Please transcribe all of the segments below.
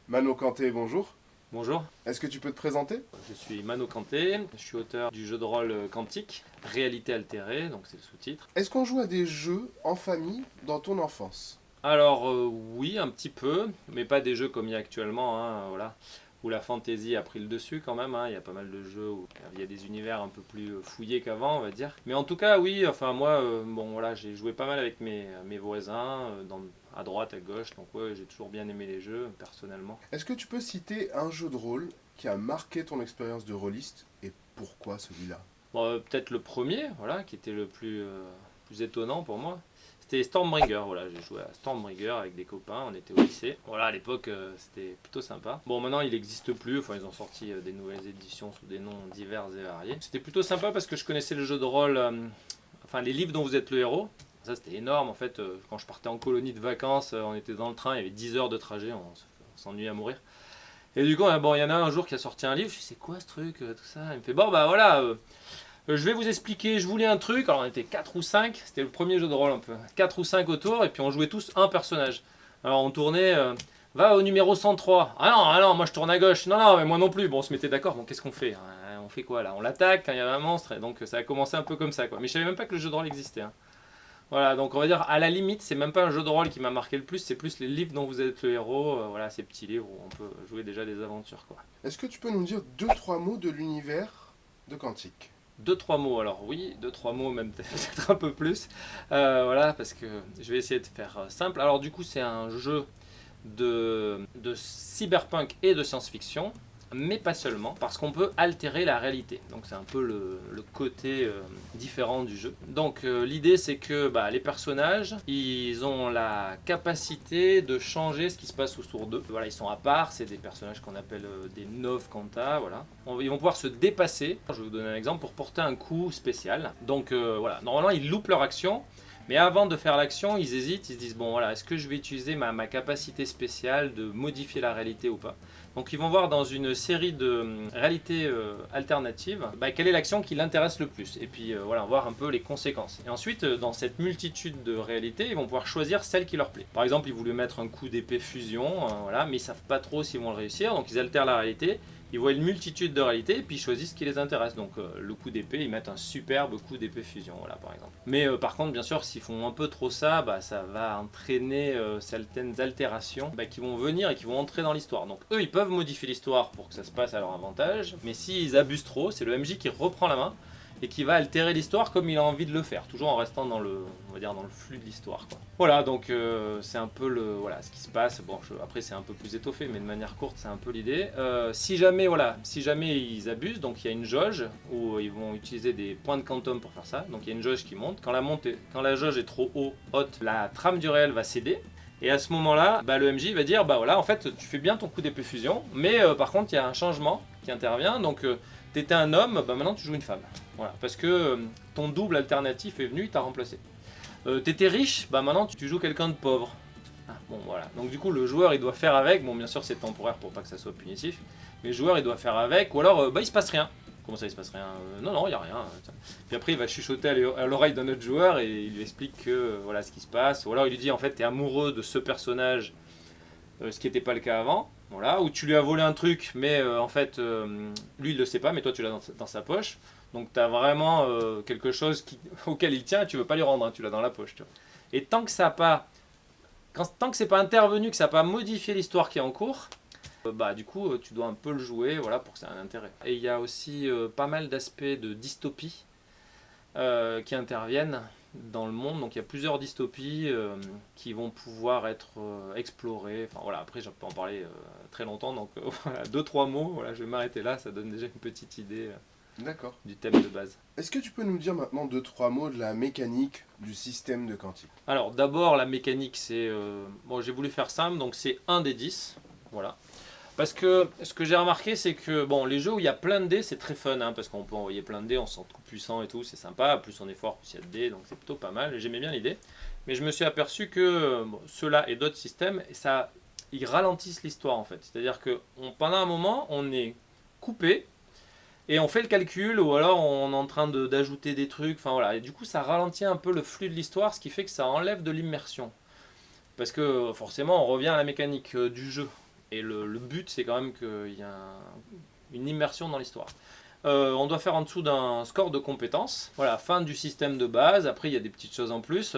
Mano Kanté, bonjour. Bonjour, Est-ce que tu peux te présenter? je suis Mano Kanté, je suis auteur du jeu de rôle Quantique, réalité altérée, donc c'est le sous-titre. Est-ce qu'on joue à des jeux en famille dans ton enfance? Alors oui, un petit peu, mais pas des jeux comme il y a actuellement, voilà, où la fantasy a pris le dessus quand même, il y a pas mal de jeux où il y a des univers un peu plus fouillés qu'avant, on va dire. Mais en tout cas, oui, enfin moi, bon voilà, j'ai joué pas mal avec mes voisins, à droite, à gauche, donc ouais, j'ai toujours bien aimé les jeux, personnellement. Est-ce que tu peux citer un jeu de rôle qui a marqué ton expérience de rôliste et pourquoi celui-là? Bon, peut-être le premier, voilà, qui était le plus étonnant pour moi. C'était Stormbringer, voilà, j'ai joué à Stormbringer avec des copains, on était au lycée. Voilà, à l'époque, c'était plutôt sympa. Bon, maintenant, il n'existe plus, enfin, ils ont sorti des nouvelles éditions sous des noms divers et variés. C'était plutôt sympa parce que je connaissais le jeu de rôle, enfin, les livres dont vous êtes le héros. Ça, c'était énorme, en fait, quand je partais en colonie de vacances, on était dans le train, il y avait 10 heures de trajet, on s'ennuyait à mourir. Et du coup, bon, il y en a un jour qui a sorti un livre, je dis, c'est quoi ce truc, tout ça. Il me fait, bon, bah voilà, je vais vous expliquer, je voulais un truc, alors on était 4 ou 5, c'était le premier jeu de rôle un peu, 4 ou 5 autour, et puis on jouait tous un personnage. Alors on tournait, va au numéro 103, ah non, moi je tourne à gauche, non, non, mais moi non plus, bon on se mettait d'accord, bon qu'est-ce qu'on fait? On fait quoi là? On l'attaque quand il y avait un monstre, et donc ça a commencé un peu comme ça quoi. Mais je savais même pas que le jeu de rôle existait. Voilà, donc on va dire à la limite, c'est même pas un jeu de rôle qui m'a marqué le plus, c'est plus les livres dont vous êtes le héros, voilà, ces petits livres où on peut jouer déjà des aventures quoi. Est-ce que tu peux nous dire deux, trois mots de l'univers de Quantique? Deux, trois mots, alors oui, deux, trois mots, même peut-être un peu plus. Voilà, parce que je vais essayer de faire simple. Alors, du coup, c'est un jeu de cyberpunk et de science-fiction, mais pas seulement, parce qu'on peut altérer la réalité. Donc, c'est un peu le côté différent du jeu. Donc, l'idée, c'est que bah, les personnages, ils ont la capacité de changer ce qui se passe autour d'eux. Voilà, ils sont à part, c'est des personnages qu'on appelle des Nov Kanta, voilà. Ils vont pouvoir se dépasser. Je vais vous donner un exemple pour porter un coup spécial. Donc, voilà, normalement, ils loupent leur action. Mais avant de faire l'action, ils hésitent, ils se disent bon voilà, est-ce que je vais utiliser ma capacité spéciale de modifier la réalité ou pas? Donc ils vont voir dans une série de réalités alternatives bah, quelle est l'action qui l'intéresse le plus. Et puis voilà, voir un peu les conséquences. Et ensuite, dans cette multitude de réalités, ils vont pouvoir choisir celle qui leur plaît. Par exemple, ils voulaient mettre un coup d'épée fusion, voilà, mais ils savent pas trop s'ils vont le réussir, donc ils altèrent la réalité. Ils voient une multitude de réalités et puis ils choisissent ce qui les intéresse. Donc le coup d'épée, ils mettent un superbe coup d'épée fusion, voilà par exemple. Mais par contre, bien sûr, s'ils font un peu trop ça, bah, ça va entraîner certaines altérations bah, qui vont venir et qui vont entrer dans l'histoire. Donc eux, ils peuvent modifier l'histoire pour que ça se passe à leur avantage, mais s'ils abusent trop, c'est le MJ qui reprend la main et qui va altérer l'histoire comme il a envie de le faire, toujours en restant dans le, on va dire, dans le flux de l'histoire. Voilà, donc c'est un peu voilà, ce qui se passe. Bon, après c'est un peu plus étoffé, mais de manière courte, c'est un peu l'idée. Si jamais, voilà, si jamais ils abusent, donc il y a une jauge où ils vont utiliser des points de quantum pour faire ça. Donc il y a une jauge qui monte. Quand la jauge est trop haute, la trame du réel va céder. Et à ce moment-là, bah, le MJ va dire, bah voilà, en fait, tu fais bien ton coup d'épée fusion, mais par contre, il y a un changement qui intervient. Donc, t'étais un homme, bah maintenant tu joues une femme. Voilà, parce que ton double alternatif est venu, il t'a remplacé. T'étais riche, bah maintenant tu joues quelqu'un de pauvre. Ah, bon voilà, donc du coup le joueur il doit faire avec, bon bien sûr c'est temporaire pour pas que ça soit punitif, mais le joueur il doit faire avec, ou alors bah il se passe rien. Comment ça il se passe rien? Non non, il y a rien. Puis après il va chuchoter à l'oreille d'un autre joueur et il lui explique que voilà ce qui se passe, ou alors il lui dit en fait t'es amoureux de ce personnage, ce qui n'était pas le cas avant. Voilà, ou tu lui as volé un truc, mais en fait, lui il le sait pas, mais toi tu l'as dans sa poche. Donc tu as vraiment quelque chose auquel il tient et tu veux pas lui rendre, tu l'as dans la poche. Tu vois. Et tant que ça a pas, tant que c'est pas intervenu, que ça n'a pas modifié l'histoire qui est en cours, bah du coup tu dois un peu le jouer, voilà, pour que ça ait un intérêt. Et il y a aussi pas mal d'aspects de dystopie qui interviennent dans le monde. Donc il y a plusieurs dystopies qui vont pouvoir être explorées. Enfin voilà, après je peux en parler très longtemps. Donc voilà, deux trois mots. Voilà, je vais m'arrêter là. Ça donne déjà une petite idée D'accord. du thème de base. Est-ce que tu peux nous dire maintenant deux, trois mots de la mécanique du système de Quantique? Alors d'abord la mécanique, c'est bon, j'ai voulu faire simple. Donc c'est un des 10. Voilà. Parce que ce que j'ai remarqué, c'est que bon, les jeux où il y a plein de dés, c'est très fun, hein, parce qu'on peut envoyer plein de dés, on se sent tout puissant et tout, c'est sympa. Plus on est fort, plus il y a de dés, donc c'est plutôt pas mal. J'aimais bien l'idée. Mais je me suis aperçu que bon, ceux-là et d'autres systèmes, ça, ils ralentissent l'histoire en fait. C'est-à-dire que pendant un moment, on est coupé et on fait le calcul, ou alors on est en train d'ajouter des trucs. Enfin voilà, et du coup, ça ralentit un peu le flux de l'histoire, ce qui fait que ça enlève de l'immersion. Parce que forcément, on revient à la mécanique du jeu. Et le but, c'est quand même qu'il y a une immersion dans l'histoire. On doit faire en dessous d'un score de compétences. Voilà, fin du système de base. Après, il y a des petites choses en plus.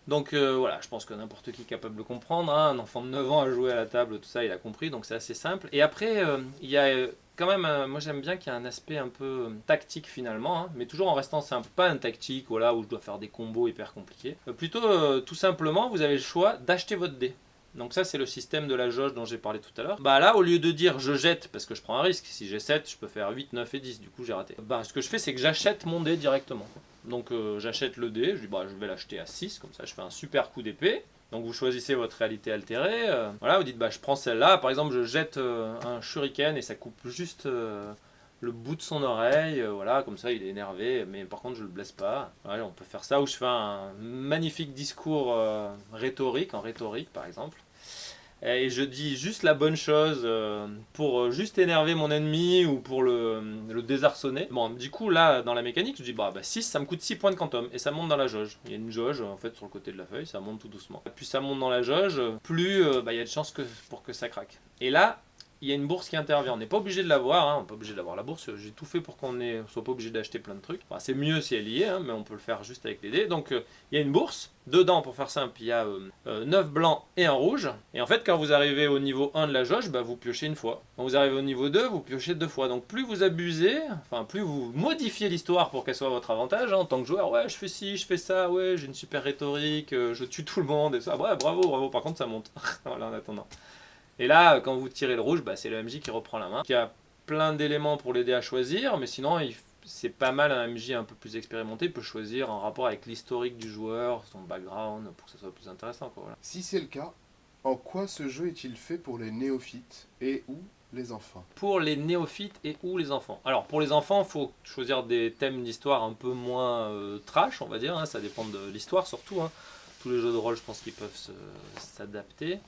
Donc voilà, je pense que n'importe qui est capable de comprendre. Hein. Un enfant de 9 ans à jouer à la table, tout ça, il a compris. Donc c'est assez simple. Et après, il y a quand même, moi j'aime bien qu'il y ait un aspect un peu tactique finalement. Hein, mais toujours en restant simple. Pas un tactique voilà, où je dois faire des combos hyper compliqués. Plutôt, tout simplement, vous avez le choix d'acheter votre dé. Donc ça c'est le système de la jauge dont j'ai parlé tout à l'heure. Bah là au lieu de dire je jette parce que je prends un risque, si j'ai 7 je peux faire 8, 9 et 10, du coup j'ai raté. Bah ce que je fais c'est que j'achète mon dé directement. Donc j'achète le dé, je dis bah je vais l'acheter à 6, comme ça je fais un super coup d'épée. Donc vous choisissez votre réalité altérée, voilà vous dites bah je prends celle-là, par exemple je jette un shuriken et ça coupe juste le bout de son oreille, voilà, comme ça il est énervé, mais par contre je le blesse pas. Voilà, on peut faire ça, ou je fais un magnifique discours rhétorique, en rhétorique par exemple. Et je dis juste la bonne chose pour juste énerver mon ennemi ou pour le désarçonner. Bon, du coup, là, dans la mécanique, je dis bah 6, ça me coûte 6 points de quantum. Et ça monte dans la jauge. Il y a une jauge, en fait, sur le côté de la feuille, ça monte tout doucement. Plus ça monte dans la jauge, plus il y a de chances pour que ça craque. Et là, il y a une bourse qui intervient. On n'est pas obligé de l'avoir, hein. On n'est pas obligé d'avoir la bourse. J'ai tout fait pour qu'on ne soit pas obligé d'acheter plein de trucs. Enfin, c'est mieux si elle y est, hein, mais on peut le faire juste avec les dés. Donc il y a une bourse. Dedans, pour faire simple, il y a 9 blancs et un rouge. Et en fait, quand vous arrivez au niveau 1 de la jauge, bah, vous piochez une fois. Quand vous arrivez au niveau 2, vous piochez 2 fois. Donc plus vous abusez, enfin plus vous modifiez l'histoire pour qu'elle soit à votre avantage, hein, en tant que joueur, ouais, je fais ci, je fais ça, ouais, j'ai une super rhétorique, je tue tout le monde et ça. Ouais, bravo, bravo. Par contre, ça monte. Voilà, en attendant. Et là, quand vous tirez le rouge, bah, c'est le MJ qui reprend la main. Il y a plein d'éléments pour l'aider à choisir, mais sinon, c'est pas mal un MJ un peu plus expérimenté peut choisir en rapport avec l'historique du joueur, son background, pour que ça soit plus intéressant. Quoi, voilà. Si c'est le cas, en quoi ce jeu est-il fait pour les néophytes et ou les enfants? Pour les néophytes et ou les enfants. Alors pour les enfants, il faut choisir des thèmes d'histoire un peu moins trash, on va dire, hein, ça dépend de l'histoire surtout. Hein. Tous les jeux de rôle, je pense qu'ils peuvent s'adapter.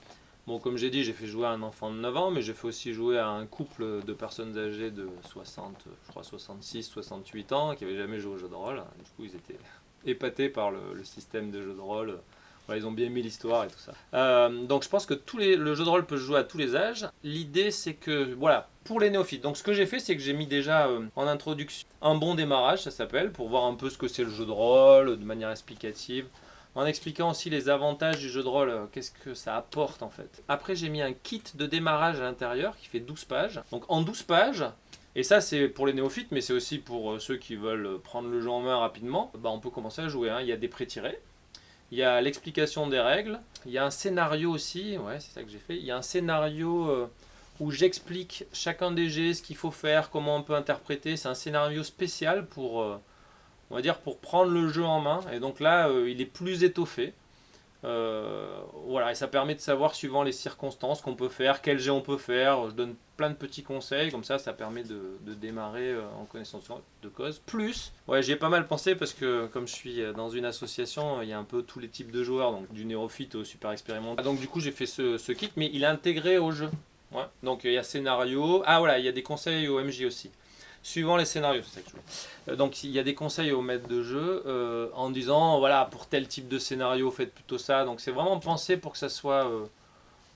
Bon, comme j'ai dit, j'ai fait jouer à un enfant de 9 ans, mais j'ai fait aussi jouer à un couple de personnes âgées de 60, je crois 66, 68 ans, qui n'avaient jamais joué au jeu de rôle. Du coup, ils étaient épatés par le système de jeu de rôle. Voilà, ils ont bien aimé l'histoire et tout ça. Donc je pense que le jeu de rôle peut se jouer à tous les âges. L'idée, c'est que, voilà, pour les néophytes. Donc ce que j'ai fait, c'est que j'ai mis déjà en introduction un bon démarrage, ça s'appelle, pour voir un peu ce que c'est le jeu de rôle, de manière explicative. En expliquant aussi les avantages du jeu de rôle, qu'est-ce que ça apporte en fait. Après j'ai mis un kit de démarrage à l'intérieur qui fait 12 pages. Donc en 12 pages, et ça c'est pour les néophytes mais c'est aussi pour ceux qui veulent prendre le jeu en main rapidement, bah, on peut commencer à jouer. Hein. Il y a des pré-tirés, il y a l'explication des règles, il y a un scénario aussi, ouais c'est ça que j'ai fait, il y a un scénario où j'explique chacun des jets, ce qu'il faut faire, comment on peut interpréter. C'est un scénario spécial pour... on va dire pour prendre le jeu en main, et donc là il est plus étoffé. Voilà, et ça permet de savoir suivant les circonstances qu'on peut faire, quel jet on peut faire. Je donne plein de petits conseils, comme ça permet de démarrer en connaissance de cause. Plus, ouais, j'y ai pas mal pensé parce que comme je suis dans une association, il y a un peu tous les types de joueurs, donc du néophyte au super expérimenté. Donc du coup j'ai fait ce kit, mais il est intégré au jeu. Ouais. Donc il y a scénario, ah voilà, il y a des conseils au MJ aussi. Suivant les scénarios, c'est ça que je veux. Donc il y a des conseils au maître de jeu en disant voilà pour tel type de scénario faites plutôt ça. Donc c'est vraiment pensé pour que ça soit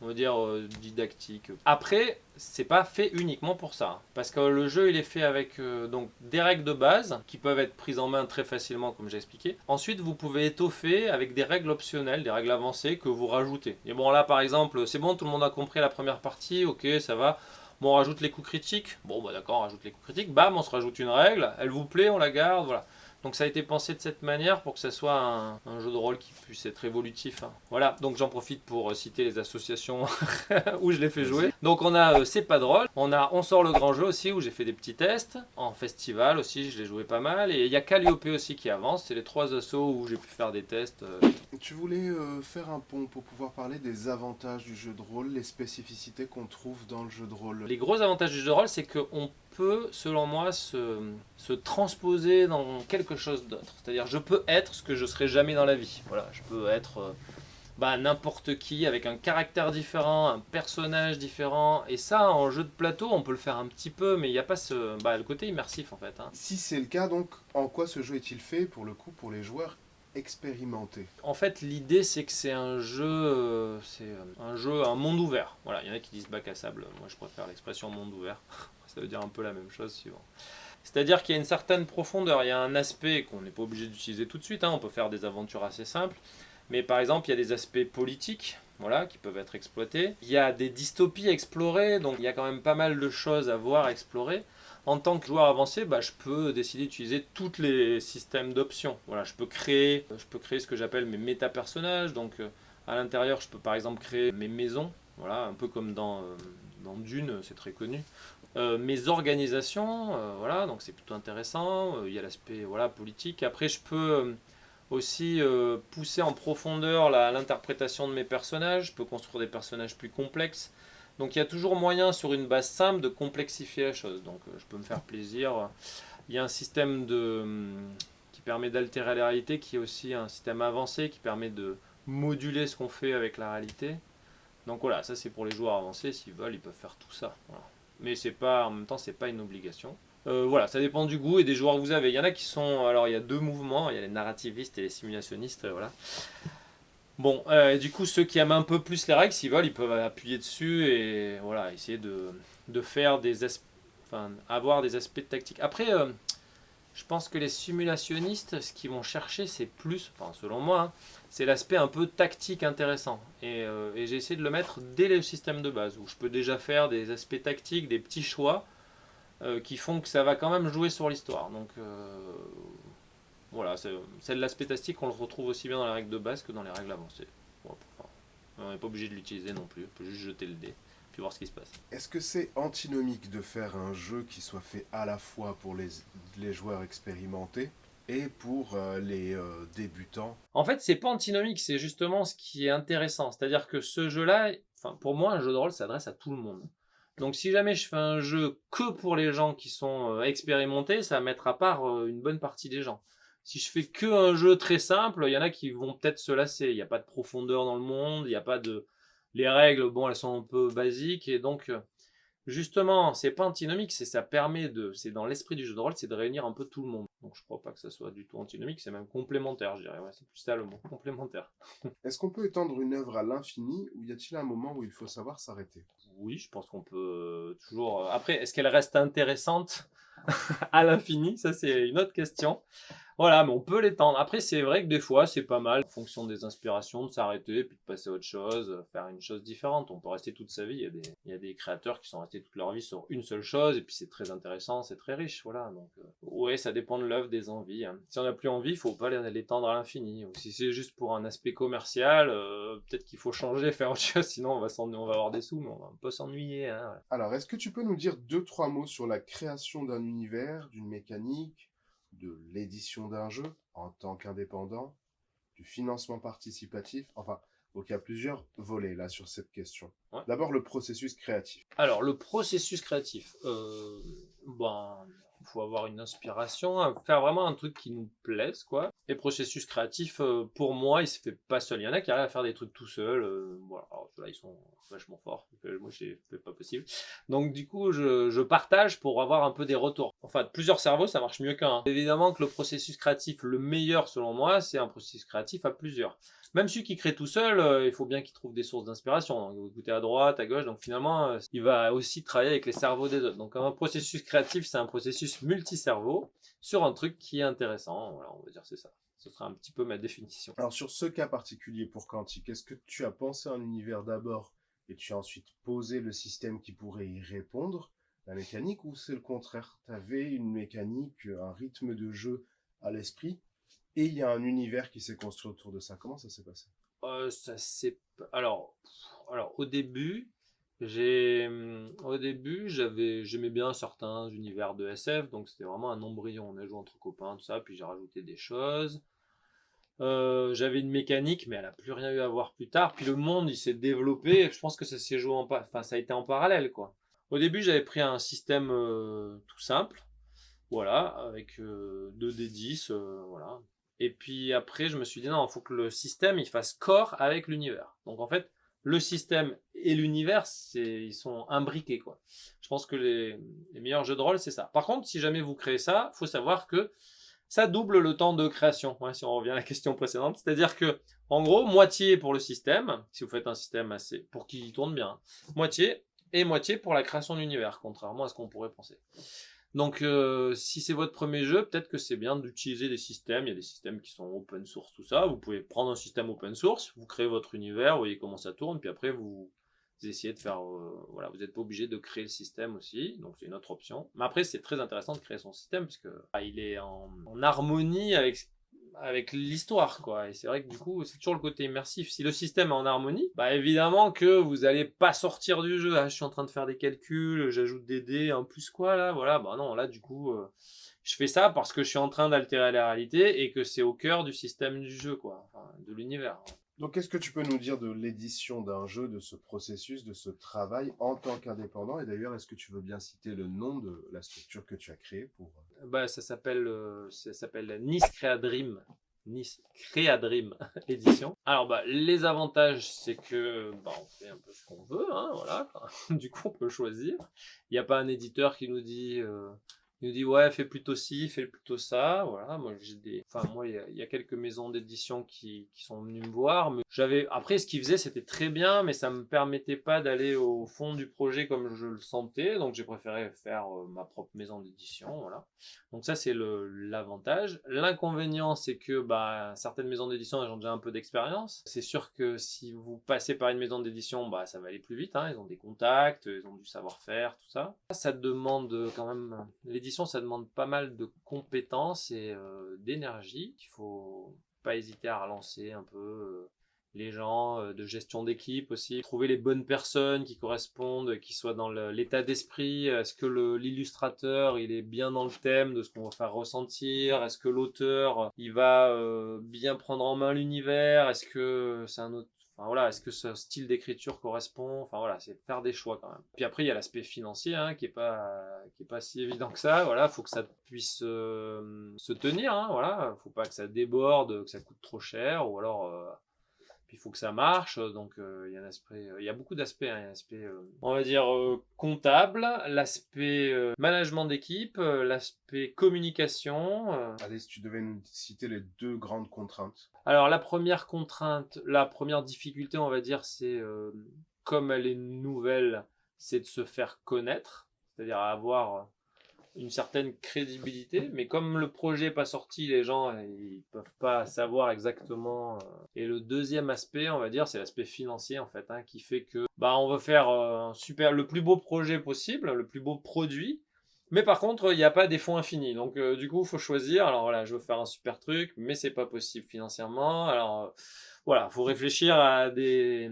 on va dire didactique. Après c'est pas fait uniquement pour ça parce que le jeu il est fait avec donc des règles de base qui peuvent être prises en main très facilement comme j'ai expliqué. Ensuite vous pouvez étoffer avec des règles optionnelles, des règles avancées que vous rajoutez. Et bon là par exemple c'est bon tout le monde a compris la première partie, ok ça va. Bon, on rajoute les coups critiques. Bon, bah d'accord, on rajoute les coups critiques. Bam, on se rajoute une règle. Elle vous plaît, on la garde. Voilà. Donc ça a été pensé de cette manière pour que ça soit un jeu de rôle qui puisse être évolutif. Hein. Voilà, donc j'en profite pour citer les associations où je l'ai fait jouer. Donc on a C'est pas drôle. On sort le grand jeu aussi où j'ai fait des petits tests. En festival aussi, je l'ai joué pas mal. Et il y a Calliope aussi qui avance. C'est les 3 assos où j'ai pu faire des tests. Tu voulais faire un pont pour pouvoir parler des avantages du jeu de rôle, les spécificités qu'on trouve dans le jeu de rôle. Les gros avantages du jeu de rôle, c'est qu'on peut, selon moi, se transposer dans quelque chose d'autre. C'est-à-dire, je peux être ce que je ne serai jamais dans la vie. Voilà, je peux être n'importe qui, avec un caractère différent, un personnage différent. Et ça, en jeu de plateau, on peut le faire un petit peu, mais il n'y a pas le côté immersif, en fait. Hein. Si c'est le cas, donc, en quoi ce jeu est-il fait, pour le coup, pour les joueurs expérimenté? En fait, l'idée c'est que c'est un monde ouvert. Voilà, il y en a qui disent bac à sable. Moi, je préfère l'expression monde ouvert. Ça veut dire un peu la même chose suivant. C'est-à-dire qu'il y a une certaine profondeur. Il y a un aspect qu'on n'est pas obligé d'utiliser tout de suite, hein. On peut faire des aventures assez simples. Mais par exemple, il y a des aspects politiques, voilà, qui peuvent être exploités. Il y a des dystopies à explorer, donc il y a quand même pas mal de choses à voir, à explorer. En tant que joueur avancé, bah, je peux décider d'utiliser tous les systèmes d'options. Voilà, je peux créer ce que j'appelle mes méta-personnages. Donc à l'intérieur, je peux par exemple créer mes maisons, voilà, un peu comme dans Dune, c'est très connu. Mes organisations, voilà, donc c'est plutôt intéressant. Il y a l'aspect voilà, politique. Après, je peux aussi pousser en profondeur l'interprétation de mes personnages. Je peux construire des personnages plus complexes. Donc il y a toujours moyen sur une base simple de complexifier la chose. Donc je peux me faire plaisir. Il y a un système qui permet d'altérer la réalité, qui est aussi un système avancé qui permet de moduler ce qu'on fait avec la réalité. Donc voilà, ça c'est pour les joueurs avancés. S'ils veulent, ils peuvent faire tout ça. Voilà. Mais c'est pas, en même temps, c'est pas une obligation. Voilà, ça dépend du goût et des joueurs que vous avez. Il y en a qui sont. Alors, il y a deux mouvements, il y a les narrativistes et les simulationnistes. Voilà. Bon, du coup, ceux qui aiment un peu plus les règles, s'ils veulent, ils peuvent appuyer dessus et voilà, essayer de faire enfin, avoir des aspects de tactique. Après, je pense que les simulationnistes, ce qu'ils vont chercher, c'est plus, enfin, selon moi, hein, c'est l'aspect un peu tactique intéressant. Et j'ai essayé de le mettre dès le système de base, où je peux déjà faire des aspects tactiques, des petits choix qui font que ça va quand même jouer sur l'histoire. Donc voilà, c'est de l'aspect tactique, on le retrouve aussi bien dans les règles de base que dans les règles avancées. Bon, enfin, on n'est pas obligé de l'utiliser non plus, on peut juste jeter le dé, puis voir ce qui se passe. Est-ce que c'est antinomique de faire un jeu qui soit fait à la fois pour les joueurs expérimentés et pour les débutants? En fait, c'est pas antinomique, c'est justement ce qui est intéressant. C'est-à-dire que ce jeu-là, enfin, pour moi, un jeu de rôle s'adresse à tout le monde. Donc si jamais je fais un jeu que pour les gens qui sont expérimentés, ça va mettre à part une bonne partie des gens. Si je fais que un jeu très simple, il y en a qui vont peut-être se lasser. Il n'y a pas de profondeur dans le monde, il n'y a pas de... Les règles, bon, elles sont un peu basiques, et donc justement, c'est pas antinomique, c'est dans l'esprit du jeu de rôle, c'est de réunir un peu tout le monde. Donc je crois pas que ça soit du tout antinomique, c'est même complémentaire, je dirais. Ouais, c'est plus ça le mot, complémentaire. Est-ce qu'on peut étendre une œuvre à l'infini ou y a-t-il un moment où il faut savoir s'arrêter? Oui, je pense qu'on peut toujours. Après, est-ce qu'elle reste intéressante à l'infini? Ça, c'est une autre question. Voilà, mais on peut l'étendre. Après, c'est vrai que des fois, c'est pas mal, en fonction des inspirations, de s'arrêter, puis de passer à autre chose, faire une chose différente. On peut rester toute sa vie. Il y a des créateurs qui sont restés toute leur vie sur une seule chose, et puis c'est très intéressant, c'est très riche. Voilà, donc, ouais, ça dépend de l'œuvre, des envies, hein. Si on n'a plus envie, il faut pas l'étendre à l'infini. Ou si c'est juste pour un aspect commercial, peut-être qu'il faut changer, faire autre chose, sinon on va avoir des sous, mais on va un peu s'ennuyer, hein. Alors, est-ce que tu peux nous dire deux, trois mots sur la création d'un univers, d'une mécanique, de l'édition d'un jeu en tant qu'indépendant, du financement participatif? Enfin, donc il y a plusieurs volets là sur cette question. Ouais. D'abord, le processus créatif. Alors, le processus créatif, il faut avoir une inspiration, hein, faire vraiment un truc qui nous plaise, quoi. Et processus créatif, pour moi, il se fait pas seul. Il y en a qui arrivent à faire des trucs tout seuls. Voilà. Alors, ceux-là, ils sont vachement forts. Moi, c'est pas possible. Donc, du coup, je partage pour avoir un peu des retours. Enfin, plusieurs cerveaux, ça marche mieux qu'un. Évidemment que le processus créatif, le meilleur selon moi, c'est un processus créatif à plusieurs. Même celui qui crée tout seul, il faut bien qu'il trouve des sources d'inspiration. Donc, il va écouter à droite, à gauche. Donc finalement, il va aussi travailler avec les cerveaux des autres. Donc un processus créatif, c'est un processus multi-cerveau sur un truc qui est intéressant. Voilà, on va dire c'est ça. Ce sera un petit peu ma définition. Alors, sur ce cas particulier pour Quantique, est-ce que tu as pensé un univers d'abord et tu as ensuite posé le système qui pourrait y répondre, la mécanique, ou c'est le contraire? Tu avais une mécanique, un rythme de jeu à l'esprit, et il y a un univers qui s'est construit autour de ça. Comment ça s'est passé? Ça c'est alors au début j'aimais bien certains univers de SF, donc c'était vraiment un embryon. On a joué entre copains, tout ça, puis j'ai rajouté des choses. J'avais une mécanique, mais elle a plus rien eu à voir plus tard. Puis le monde, il s'est développé. Je pense que ça s'est joué enfin, ça a été en parallèle, quoi. Au début, j'avais pris un système tout simple, voilà, avec 2d10, voilà. Et puis après, je me suis dit non, il faut que le système il fasse corps avec l'univers. Donc en fait, le système et l'univers, ils sont imbriqués, quoi. Je pense que les meilleurs jeux de rôle, c'est ça. Par contre, si jamais vous créez ça, faut savoir que ça double le temps de création, ouais, si on revient à la question précédente. C'est-à-dire que, en gros, moitié pour le système, si vous faites un système assez, pour qu'il tourne bien, moitié, et moitié pour la création d'univers, contrairement à ce qu'on pourrait penser. Donc, si c'est votre premier jeu, peut-être que c'est bien d'utiliser des systèmes. Il y a des systèmes qui sont open source, tout ça. Vous pouvez prendre un système open source, vous créez votre univers, vous voyez comment ça tourne, puis après, vous essayez de faire... voilà, vous n'êtes pas obligé de créer le système aussi, donc c'est une autre option. Mais après, c'est très intéressant de créer son système, parce que il est en harmonie avec l'histoire, quoi. Et c'est vrai que du coup, c'est toujours le côté immersif. Si le système est en harmonie, bah évidemment que vous allez pas sortir du jeu. Ah, je suis en train de faire des calculs, j'ajoute des dés, en plus quoi là, voilà. Bah non, là du coup, je fais ça parce que je suis en train d'altérer la réalité et que c'est au cœur du système du jeu, quoi, enfin, de l'univers. Donc, qu'est-ce que tu peux nous dire de l'édition d'un jeu, de ce processus, de ce travail en tant qu'indépendant? Et d'ailleurs, est-ce que tu veux bien citer le nom de la structure que tu as créée pour... Bah ça s'appelle Nice Creadream. Nice Creadream édition. Alors bah les avantages c'est que bah, on fait un peu ce qu'on veut, hein, voilà. Du coup on peut choisir. Il n'y a pas un éditeur qui nous dit ouais fais plutôt ci, fais plutôt ça, voilà. Moi il y a quelques maisons d'édition qui sont venues me voir, mais après ce qu'ils faisaient c'était très bien, mais ça me permettait pas d'aller au fond du projet comme je le sentais, donc j'ai préféré faire ma propre maison d'édition, voilà. Donc ça, c'est l'avantage. L'inconvénient, c'est que bah, certaines maisons d'édition, elles ont déjà un peu d'expérience. C'est sûr que si vous passez par une maison d'édition, bah, ça va aller plus vite, hein. Ils ont des contacts, ils ont du savoir-faire, tout ça. Ça demande quand même... L'édition, ça demande pas mal de compétences et d'énergie. Il faut pas hésiter à relancer un peu les gens, de gestion d'équipe aussi, trouver les bonnes personnes qui correspondent, qui soient dans l'état d'esprit. Est-ce que l'illustrateur il est bien dans le thème de ce qu'on va faire ressentir? Est-ce que l'auteur il va bien prendre en main l'univers? Est-ce que c'est un autre... Enfin voilà, est-ce que ce style d'écriture correspond? Enfin voilà, c'est faire des choix quand même. Puis après il y a l'aspect financier hein, qui est pas si évident que ça. Voilà, faut que ça puisse se tenir. Hein, voilà, faut pas que ça déborde, que ça coûte trop cher, ou alors puis il faut que ça marche, donc il y a beaucoup d'aspects, hein. Il y a l'aspect, on va dire, comptable, l'aspect management d'équipe, l'aspect communication. Allez, si tu devais nous citer les deux grandes contraintes. Alors la première contrainte, la première difficulté, on va dire, c'est comme elle est nouvelle, c'est de se faire connaître, c'est-à-dire avoir une certaine crédibilité, mais comme le projet n'est pas sorti, les gens ils peuvent pas savoir exactement. Et le deuxième aspect, on va dire, c'est l'aspect financier en fait, hein, qui fait que bah on veut faire le plus beau projet possible, le plus beau produit. Mais par contre, il n'y a pas des fonds infinis. Donc, du coup, il faut choisir. Alors voilà, je veux faire un super truc, mais c'est pas possible financièrement. Alors, voilà, il faut réfléchir à des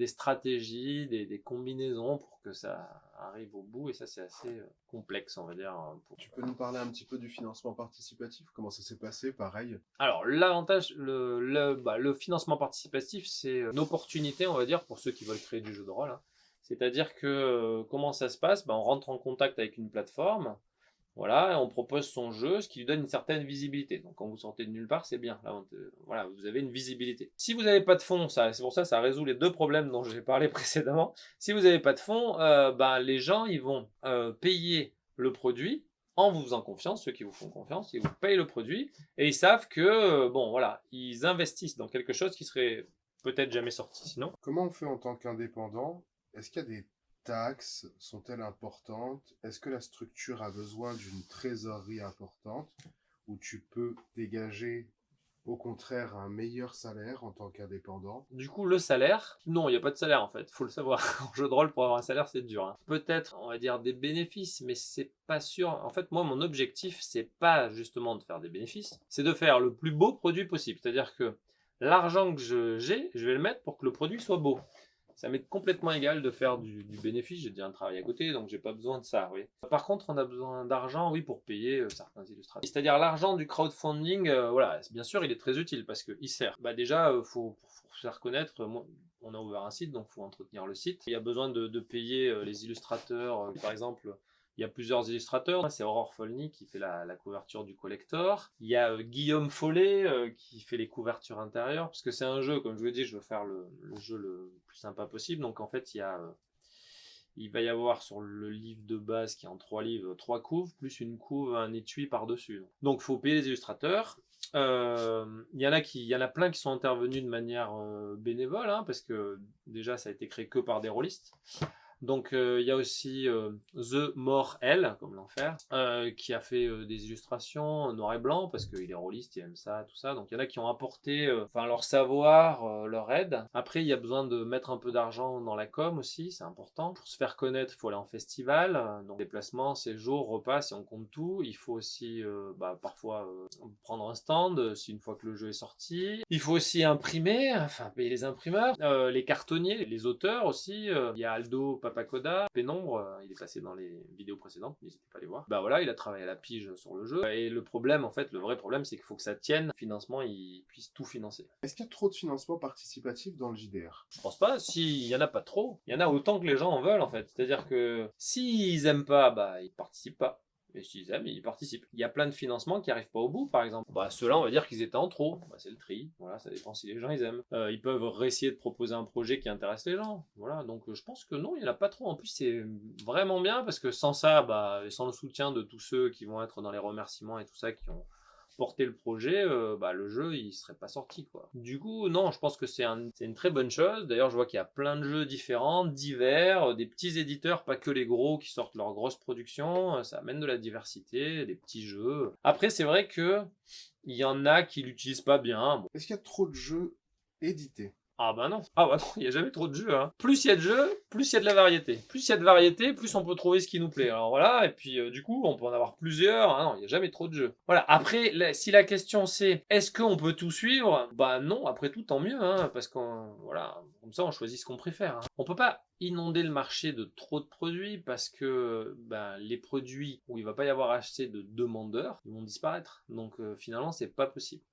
stratégies, des combinaisons pour que ça arrive au bout. Et ça, c'est assez complexe, on va dire. Tu peux nous parler un petit peu du financement participatif? Comment ça s'est passé? Pareil. Alors, l'avantage, le financement participatif, c'est une opportunité, on va dire, pour ceux qui veulent créer du jeu de rôle, hein. C'est-à-dire que comment ça se passe? On rentre en contact avec une plateforme, voilà, et on propose son jeu, ce qui lui donne une certaine visibilité. Donc quand vous sortez de nulle part, c'est bien. Là, voilà, vous avez une visibilité. Si vous n'avez pas de fonds, c'est pour ça que ça résout les deux problèmes dont j'ai parlé précédemment. Si vous n'avez pas de fonds, les gens ils vont payer le produit en vous faisant confiance, ceux qui vous font confiance, ils vous payent le produit et ils savent que bon voilà, ils investissent dans quelque chose qui serait peut-être jamais sorti sinon. Comment on fait en tant qu'indépendant? Est-ce qu'il y a des taxes? Sont-elles importantes? Est-ce que la structure a besoin d'une trésorerie importante? Ou tu peux dégager au contraire un meilleur salaire en tant qu'indépendant? Du coup, le salaire, non, il n'y a pas de salaire en fait, faut le savoir. En jeu de rôle, pour avoir un salaire, c'est dur, hein. Peut-être, on va dire, des bénéfices, mais c'est pas sûr. En fait, moi, mon objectif, c'est pas justement de faire des bénéfices, c'est de faire le plus beau produit possible. C'est-à-dire que l'argent que j'ai, je vais le mettre pour que le produit soit beau. Ça m'est complètement égal de faire du bénéfice, j'ai déjà un travail à côté, donc j'ai pas besoin de ça, oui. Par contre, on a besoin d'argent, oui, pour payer certains illustrateurs. C'est-à-dire l'argent du crowdfunding, voilà, bien sûr, il est très utile parce qu'il sert. Bah déjà, pour se faire connaître, moi, on a ouvert un site, donc il faut entretenir le site. Il y a besoin de payer les illustrateurs, par exemple. Il y a plusieurs illustrateurs. C'est Aurore Folny qui fait la couverture du collector. Il y a Guillaume Follet qui fait les couvertures intérieures. Parce que c'est un jeu, comme je vous l'ai dit, je veux faire le jeu le plus sympa possible. Donc en fait, il va y avoir sur le livre de base qui est en 3 livres, 3 couves, plus une couve, un étui par-dessus. Donc il faut payer les illustrateurs. Il y en a plein qui sont intervenus de manière bénévole, hein, parce que déjà ça a été créé que par des rôlistes. Donc il y a aussi The More L, comme l'enfer, qui a fait des illustrations en noir et blanc, parce qu'il est rôliste, il aime ça, tout ça. Donc il y en a qui ont apporté leur savoir, leur aide. Après, il y a besoin de mettre un peu d'argent dans la com aussi, c'est important. Pour se faire connaître, il faut aller en festival, donc déplacements, séjours, repas, si on compte tout. Il faut aussi parfois prendre un stand, si une fois que le jeu est sorti. Il faut aussi imprimer, enfin payer les imprimeurs, les cartonniers, les auteurs aussi. Il y a Aldo Papacoda, Pénombre, il est passé dans les vidéos précédentes, n'hésitez pas à les voir. Bah voilà, il a travaillé à la pige sur le jeu. Et le problème, en fait, le vrai problème, c'est qu'il faut que ça tienne. Le financement, il puisse tout financer. Est-ce qu'il y a trop de financement participatif dans le JDR? Je pense pas, s'il y en a pas trop, il y en a autant que les gens en veulent en fait. C'est-à-dire que s'ils aiment pas, bah ils participent pas. Et s'ils aiment, ils participent. Il y a plein de financements qui arrivent pas au bout, par exemple. Bah ceux-là, on va dire qu'ils étaient en trop. Bah, c'est le tri. Voilà, ça dépend si les gens ils aiment. Ils peuvent essayer de proposer un projet qui intéresse les gens. Voilà, donc je pense que non, il y en a pas trop. En plus, c'est vraiment bien parce que sans ça, bah, et sans le soutien de tous ceux qui vont être dans les remerciements et tout ça, qui ont porter le projet, le jeu il serait pas sorti quoi. Du coup non, je pense que c'est une très bonne chose. D'ailleurs je vois qu'il y a plein de jeux différents, divers, des petits éditeurs, pas que les gros qui sortent leurs grosses productions, ça amène de la diversité, des petits jeux. Après c'est vrai que il y en a qui l'utilisent pas bien. Bon. Est-ce qu'il y a trop de jeux édités? Ah bah non, il n'y a jamais trop de jeux. Hein. Plus il y a de jeux, plus il y a de la variété. Plus il y a de variété, plus on peut trouver ce qui nous plaît. Alors voilà, et puis du coup, on peut en avoir plusieurs. Ah non, il n'y a jamais trop de jeux. Voilà, après, si la question c'est est-ce qu'on peut tout suivre? Bah non, après tout, tant mieux, hein, parce qu'on, voilà, comme ça, on choisit ce qu'on préfère. Hein. On peut pas inonder le marché de trop de produits parce que les produits où il va pas y avoir assez de demandeurs, ils vont disparaître. Donc finalement, c'est pas possible.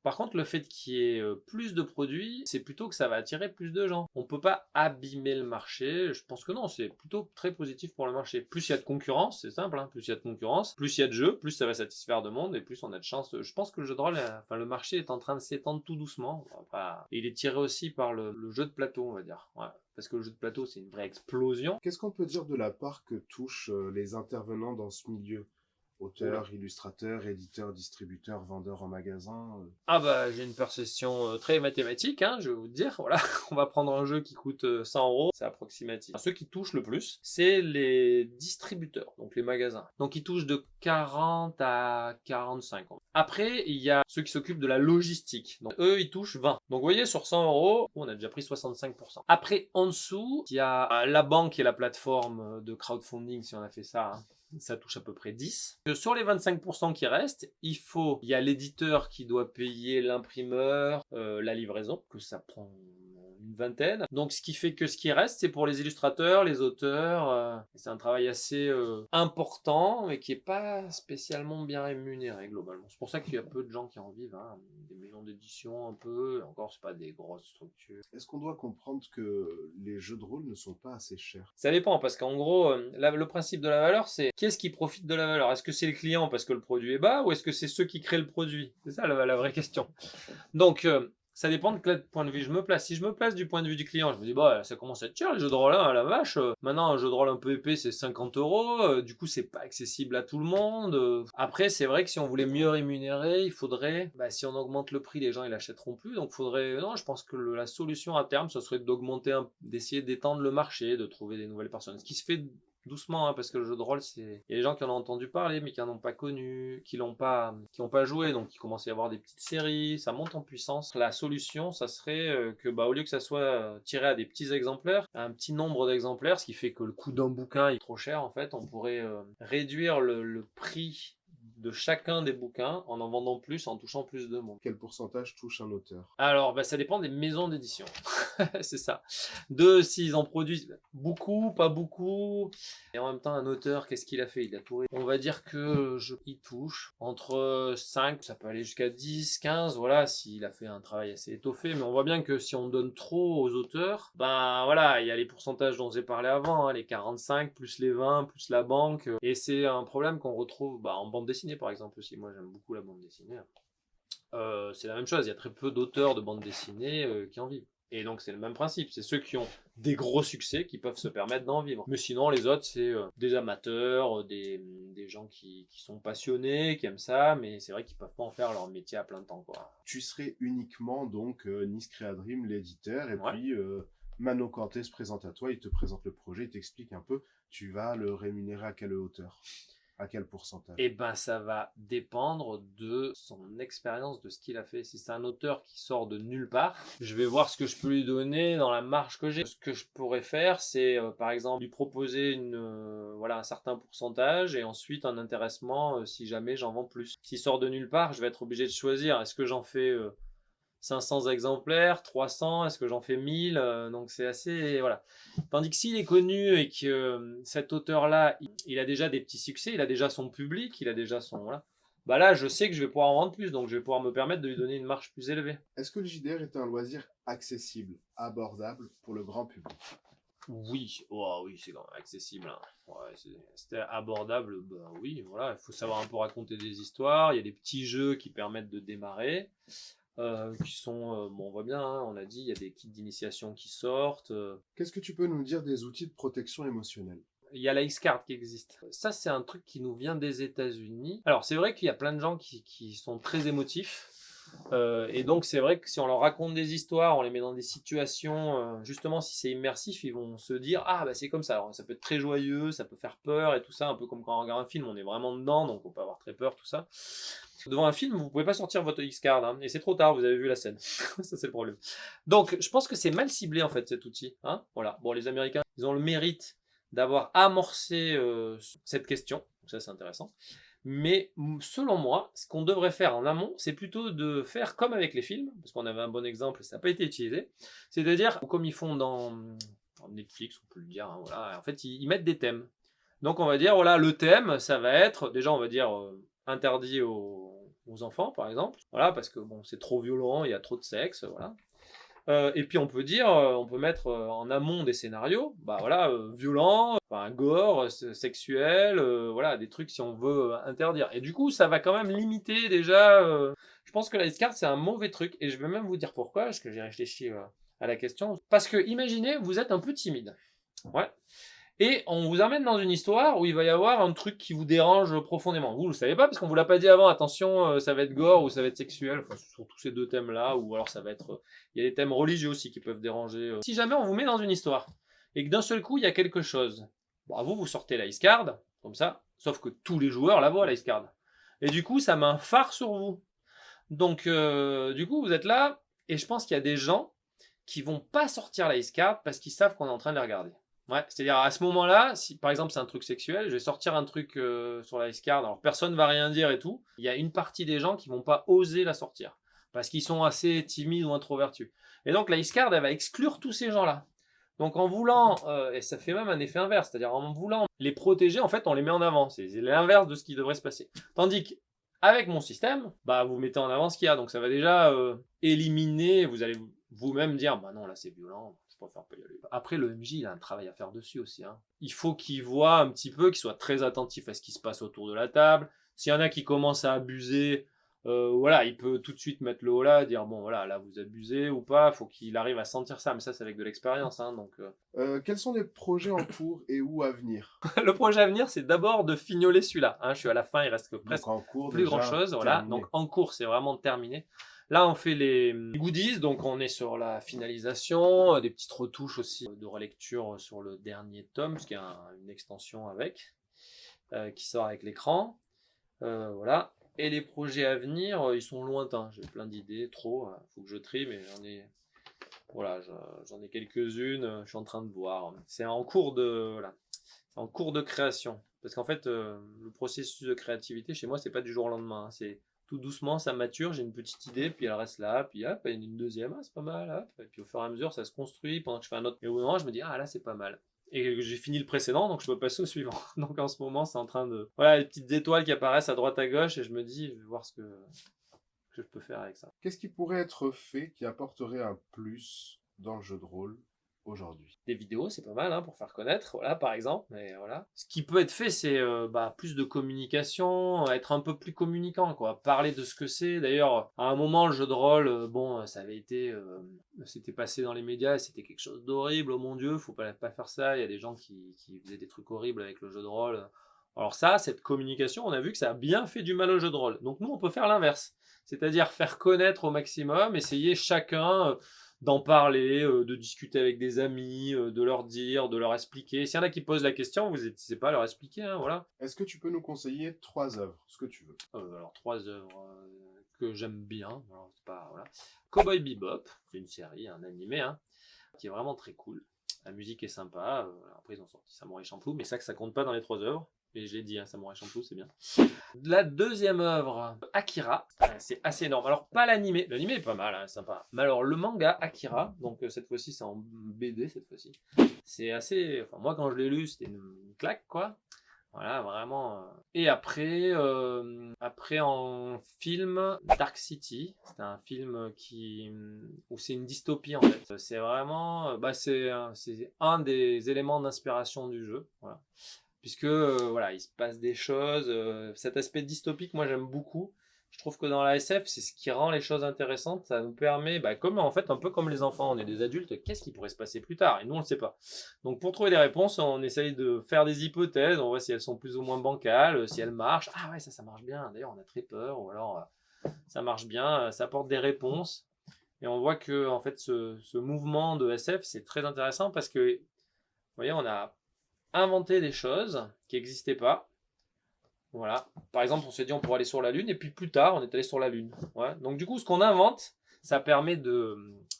Par contre, le fait qu'il y ait plus de produits, c'est plutôt que ça va attirer plus de gens. On ne peut pas abîmer le marché. Je pense que non, c'est plutôt très positif pour le marché. Plus il y a de concurrence, c'est simple, hein, plus il y a de concurrence, plus il y a de jeux, plus ça va satisfaire de monde et plus on a de chance. Je pense que le jeu de rôle, le marché est en train de s'étendre tout doucement. Et il est tiré aussi par le jeu de plateau, on va dire. Ouais. Parce que le jeu de plateau, c'est une vraie explosion. Qu'est-ce qu'on peut dire de la part que touchent les intervenants dans ce milieu? Auteurs, illustrateurs, éditeurs, distributeurs, vendeurs en magasin. Ah bah j'ai une perception très mathématique, hein, je vais vous dire. Voilà, on va prendre un jeu qui coûte 100 €, c'est approximatif. Ceux qui touchent le plus, c'est les distributeurs, donc les magasins. Donc ils touchent de 40 à 45 €. Après, il y a ceux qui s'occupent de la logistique. Donc eux, ils touchent 20. Donc vous voyez, sur 100 €, on a déjà pris 65%. Après, en dessous, il y a la banque et la plateforme de crowdfunding, si on a fait ça. Hein. Ça touche à peu près 10. Sur les 25% qui restent, il y a l'éditeur qui doit payer l'imprimeur, la livraison, que ça prend une vingtaine. Donc ce qui fait que ce qui reste, c'est pour les illustrateurs, les auteurs. C'est un travail assez important, mais qui n'est pas spécialement bien rémunéré globalement. C'est pour ça qu'il y a peu de gens qui en vivent. Hein. Des maisons d'édition un peu, encore c'est pas des grosses structures. Est-ce qu'on doit comprendre que les jeux de rôle ne sont pas assez chers? Ça dépend, parce qu'en gros, le principe de la valeur, c'est qui est-ce qui profite de la valeur? Est-ce que c'est le client parce que le produit est bas, ou est-ce que c'est ceux qui créent le produit? C'est ça la vraie question. Donc, ça dépend de quel point de vue je me place. Si je me place du point de vue du client, je me dis, bah, ça commence à être cher les jeux de rôle, hein, la vache. Maintenant, un jeu de rôle un peu épais, c'est 50 €. Du coup, c'est pas accessible à tout le monde. Après, c'est vrai que si on voulait mieux rémunérer, il faudrait, si on augmente le prix, les gens ils l'achèteront plus. Donc, non, je pense que la solution à terme, ce serait d'essayer d'étendre le marché, de trouver des nouvelles personnes. Ce qui se fait doucement, hein, parce que le jeu de rôle, il y a des gens qui en ont entendu parler, mais qui n'en ont pas connu, qui n'ont pas joué, donc il commence à y avoir des petites séries, ça monte en puissance. La solution, ça serait que, au lieu que ça soit tiré à des petits exemplaires, à un petit nombre d'exemplaires, ce qui fait que le coût d'un bouquin est trop cher, en fait, on pourrait réduire le prix de chacun des bouquins en vendant plus, en touchant plus de monde. Quel pourcentage touche un auteur? Alors, ça dépend des maisons d'édition. C'est ça. S'ils en produisent beaucoup, pas beaucoup. Et en même temps, un auteur, qu'est-ce qu'il a fait? Il a tout. On va dire que il touche entre 5, ça peut aller jusqu'à 10, 15, voilà, s'il a fait un travail assez étoffé. Mais on voit bien que si on donne trop aux auteurs, voilà, il y a les pourcentages dont j'ai parlé avant, hein, les 45, plus les 20, plus la banque. Et c'est un problème qu'on retrouve en bande dessinée, par exemple, aussi. Moi, j'aime beaucoup la bande dessinée. C'est la même chose, il y a très peu d'auteurs de bande dessinée qui en vivent. Et donc c'est le même principe, c'est ceux qui ont des gros succès qui peuvent se permettre d'en vivre. Mais sinon les autres c'est des amateurs, des gens qui sont passionnés, qui aiment ça, mais c'est vrai qu'ils peuvent pas en faire leur métier à plein temps, quoi. Tu serais uniquement donc Nice Crea Dream, l'éditeur, et Ouais. puis Mano Kanté se présente à toi, il te présente le projet, il t'explique un peu, tu vas le rémunérer à quelle hauteur, à quel pourcentage. Eh ben, ça va dépendre de son expérience, de ce qu'il a fait. Si c'est un auteur qui sort de nulle part, je vais voir ce que je peux lui donner dans la marge que j'ai. Ce que je pourrais faire, c'est par exemple lui proposer voilà, un certain pourcentage et ensuite un intéressement si jamais j'en vends plus. S'il sort de nulle part, je vais être obligé de choisir. Est-ce que j'en fais 500 exemplaires, 300, est-ce que j'en fais 1000 donc c'est assez, voilà. Tandis que s'il est connu et que cet auteur-là, il a déjà des petits succès, il a déjà son public, il a déjà son, voilà. Bah là, je sais que je vais pouvoir en vendre plus, donc je vais pouvoir me permettre de lui donner une marge plus élevée. Est-ce que le JDR est un loisir accessible, abordable pour le grand public? Oui, oh, oui, c'est quand même accessible, hein. Ouais, c'était abordable, bah oui, voilà, il faut savoir un peu raconter des histoires, il y a des petits jeux qui permettent de démarrer. Qui sont, bon, on voit bien, hein, on a dit, il y a des kits d'initiation qui sortent. Qu'est-ce que tu peux nous dire des outils de protection émotionnelle? Il y a la X-Card qui existe. Ça, c'est un truc qui nous vient des États-Unis. Alors, c'est vrai qu'il y a plein de gens qui sont très émotifs. Et donc, c'est vrai que si on leur raconte des histoires, on les met dans des situations, justement, si c'est immersif, ils vont se dire ah, bah c'est comme ça. Alors, ça peut être très joyeux, ça peut faire peur et tout ça, un peu comme quand on regarde un film, on est vraiment dedans, donc on peut avoir très peur, tout ça. Devant un film, vous pouvez pas sortir votre X-Card, hein, et c'est trop tard, vous avez vu la scène. Ça, c'est le problème. Donc, je pense que c'est mal ciblé, en fait, cet outil. Hein, voilà. Bon, les Américains, ils ont le mérite d'avoir amorcé cette question. Ça, c'est intéressant. Mais selon moi, ce qu'on devrait faire en amont, c'est plutôt de faire comme avec les films, parce qu'on avait un bon exemple, ça n'a pas été utilisé. C'est-à-dire, comme ils font dans Netflix, on peut le dire, hein, voilà, en fait, ils mettent des thèmes. Donc, on va dire, voilà, le thème, ça va être, déjà, on va dire, interdit aux enfants, par exemple. Voilà, parce que bon, c'est trop violent, il y a trop de sexe, voilà. Et puis on peut dire, on peut mettre en amont des scénarios, bah voilà, violent, enfin, gore, sexuel, voilà, des trucs si on veut interdire. Et du coup, ça va quand même limiter déjà. Je pense que la discard c'est un mauvais truc, et je vais même vous dire pourquoi, parce que j'ai réfléchi à la question. Parce que imaginez, vous êtes un peu timide, ouais. Et on vous amène dans une histoire où il va y avoir un truc qui vous dérange profondément. Vous ne le savez pas parce qu'on vous l'a pas dit avant. Attention, ça va être gore ou ça va être sexuel. Enfin, surtout ces deux thèmes-là. Ou alors ça va être... Il y a des thèmes religieux aussi qui peuvent déranger. Si jamais on vous met dans une histoire et que d'un seul coup il y a quelque chose, bon, vous sortez la Ice-Card, comme ça. Sauf que tous les joueurs la voient, la Ice-Card. Et du coup, ça met un phare sur vous. Donc, du coup, vous êtes là. Et je pense qu'il y a des gens qui vont pas sortir la Ice-Card parce qu'ils savent qu'on est en train de les regarder. Ouais, c'est-à-dire à ce moment-là, si par exemple c'est un truc sexuel, je vais sortir un truc sur la Ice-Card, alors personne va rien dire et tout. Il y a une partie des gens qui vont pas oser la sortir parce qu'ils sont assez timides ou introvertus. Et donc la Ice-Card, elle va exclure tous ces gens-là. Donc en voulant, et ça fait même un effet inverse, c'est-à-dire en voulant les protéger, en fait, on les met en avant. C'est l'inverse de ce qui devrait se passer. Tandis qu'avec mon système, bah vous mettez en avant ce qu'il y a, donc ça va déjà éliminer. Vous allez vous-même dire, bah non, là c'est violent. Pas y aller. Après, le MJ, il a un travail à faire dessus aussi. Hein. Il faut qu'il voit un petit peu, qu'il soit très attentif à ce qui se passe autour de la table. S'il y en a qui commencent à abuser, voilà, il peut tout de suite mettre le haut là, dire bon, voilà, là vous abusez ou pas. Il faut qu'il arrive à sentir ça, mais ça, c'est avec de l'expérience. Hein, donc, quels sont les projets en cours et où à venir? le projet à venir, c'est d'abord de fignoler celui-là. Hein. Je suis à la fin, il reste presque en cours, plus grand chose. Voilà. Donc en cours, c'est vraiment terminé. Là, on fait les goodies, donc on est sur la finalisation, des petites retouches aussi de relecture sur le dernier tome, parce qu'il y a une extension avec, qui sort avec l'écran. Voilà. Et les projets à venir, ils sont lointains. J'ai plein d'idées, trop. Faut que je trie, mais j'en ai quelques-unes. Je suis en train de voir. C'est en cours de création. Parce qu'en fait, le processus de créativité chez moi, c'est pas du jour au lendemain. Hein. C'est tout doucement, ça mature, j'ai une petite idée, puis elle reste là, puis hop, il y a une deuxième, c'est pas mal, hop. Et puis au fur et à mesure, ça se construit pendant que je fais un autre. Et au bout d'un moment, je me dis, ah là, c'est pas mal. Et j'ai fini le précédent, donc je peux passer au suivant. Donc en ce moment, c'est en train de... Voilà, les petites étoiles qui apparaissent à droite à gauche, et je me dis, je vais voir ce que je peux faire avec ça. Qu'est-ce qui pourrait être fait qui apporterait un plus dans le jeu de rôle aujourd'hui? Des vidéos, c'est pas mal hein, pour faire connaître, voilà, par exemple. Mais voilà. Ce qui peut être fait, c'est plus de communication, être un peu plus communicant, quoi. Parler de ce que c'est. D'ailleurs, à un moment, le jeu de rôle, ça avait été, c'était passé dans les médias, et c'était quelque chose d'horrible. Oh mon Dieu, faut pas faire ça. Il y a des gens qui faisaient des trucs horribles avec le jeu de rôle. Alors ça, cette communication, on a vu que ça a bien fait du mal au jeu de rôle. Donc nous, on peut faire l'inverse, c'est-à-dire faire connaître au maximum, essayer chacun d'en parler, de discuter avec des amis, de leur dire, de leur expliquer. S'il y en a qui posent la question, vous n'hésitez pas à leur expliquer, hein, voilà. Est-ce que tu peux nous conseiller 3 œuvres, ce que tu veux? Alors 3 œuvres que j'aime bien. Alors, c'est pas, voilà. Cowboy Bebop, c'est une série, un animé, hein, qui est vraiment très cool. La musique est sympa. Après, ils ont sorti Samurai Champloo, mais ça compte pas dans les 3 œuvres. Et je l'ai dit, hein, Samurai Champloo, c'est bien. La deuxième œuvre, Akira, c'est assez énorme. Alors, pas l'animé. L'animé est pas mal, hein, sympa. Mais alors, le manga Akira, donc cette fois-ci, c'est en BD, cette fois-ci. C'est assez. Enfin, moi, quand je l'ai lu, c'était une claque, quoi. Voilà, vraiment. Et après, en film, Dark City. C'est un film où c'est une dystopie en fait. C'est vraiment, c'est un des éléments d'inspiration du jeu. Voilà. Puisque voilà, il se passe des choses. Cet aspect dystopique, moi j'aime beaucoup. Je trouve que dans la SF, c'est ce qui rend les choses intéressantes. Ça nous permet, comme en fait, un peu comme les enfants, on est des adultes, qu'est-ce qui pourrait se passer plus tard? Et nous, on ne le sait pas. Donc pour trouver des réponses, on essaye de faire des hypothèses, on voit si elles sont plus ou moins bancales, si elles marchent. Ah ouais, ça marche bien. D'ailleurs, on a très peur, ou alors ça marche bien, ça apporte des réponses. Et on voit que en fait, ce mouvement de SF, c'est très intéressant parce que, vous voyez, on a inventé des choses qui n'existaient pas. Voilà. Par exemple, on s'est dit on pourrait aller sur la Lune, et puis plus tard, on est allé sur la Lune. Ouais. Donc du coup, ce qu'on invente, ça permet de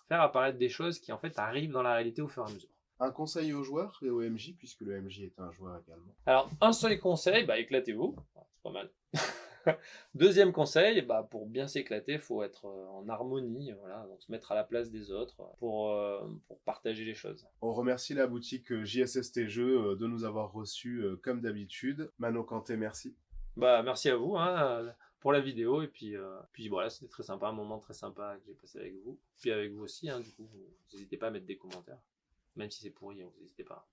faire apparaître des choses qui en fait arrivent dans la réalité au fur et à mesure. Un conseil aux joueurs et au MJ, puisque le MJ est un joueur également. Alors, un seul conseil, éclatez-vous. C'est pas mal. Deuxième conseil, pour bien s'éclater, il faut être en harmonie, voilà, donc se mettre à la place des autres pour partager les choses. On remercie la boutique JSST Jeux de nous avoir reçus comme d'habitude. Mano Kanté, merci. Merci à vous hein, pour la vidéo, et puis voilà, c'était très sympa, un moment très sympa que j'ai passé avec vous. Puis avec vous aussi, hein, du coup, vous n'hésitez pas à mettre des commentaires. Même si c'est pourri, vous n'hésitez pas.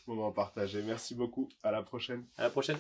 Moment partagé. Merci beaucoup. À la prochaine. À la prochaine.